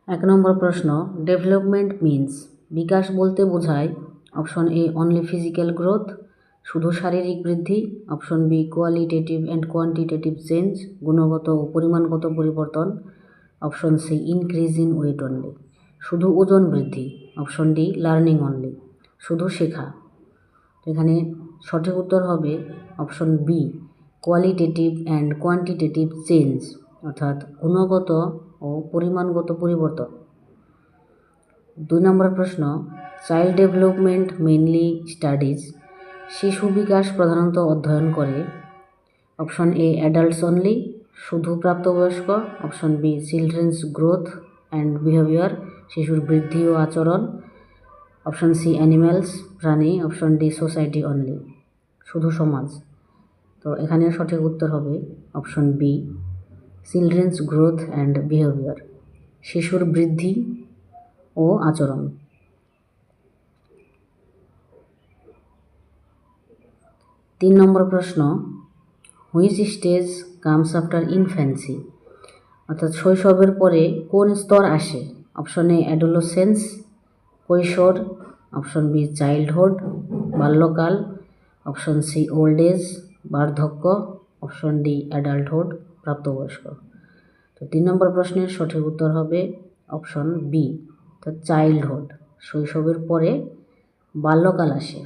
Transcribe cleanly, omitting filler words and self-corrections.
এক নম্বর প্রশ্ন, development means বিকাশ বলতে বোঝায় option A only physical growth, শুধু শারীরিক বৃদ্ধি, option B qualitative and quantitative change, গুণগত ও পরিমাণগত পরিবর্তন, option C increase in weight only, শুধু ওজন বৃদ্ধি, অপশন ডি লার্নিং অনলি, শুধু শেখা। এখানে সঠিক উত্তর হবে option B qualitative and quantitative change, অর্থাৎ গুণগত ও পরিমাণগত পরিবর্তন। 2 নম্বর প্রশ্ন, চাইল্ড ডেভেলপমেন্ট মেইনলি স্টাডিজ শিশু বিকাশ প্রধানত অধ্যয়ন করে, অপশন এ অ্যাডাল্টস অনলি, শুধু প্রাপ্তবয়স্ক, option B children's growth and behaviour, শিশুর বৃদ্ধি ও আচরণ, অপশন সি অ্যানিম্যালস প্রাণী, অপশন ডি সোসাইটি অনলি, শুধু সমাজ। তো এখানে সঠিক উত্তর হবে option B children's growth and behaviour, শিশুর বৃদ্ধি ও আচরণ। 3 নম্বর প্রশ্ন, which stage comes after infancy, অর্থাৎ শৈশবের পরে কোন স্তর আসে, অপশন এ অ্যাডোলেসেন্স কৈশোর, অপশন বি চাইল্ডহুড বাল্যকাল, অপশন সি ওল্ড এজ বার্ধক্য, অপশন ডি অ্যাডাল্টহুড প্রাপ্তবয়স্ক। তো 3 নম্বর প্রশ্নের সঠিক উত্তর হবে অপশন বি, তো চাইল্ডহুড, শৈশবের পরে বাল্যকাল আসে।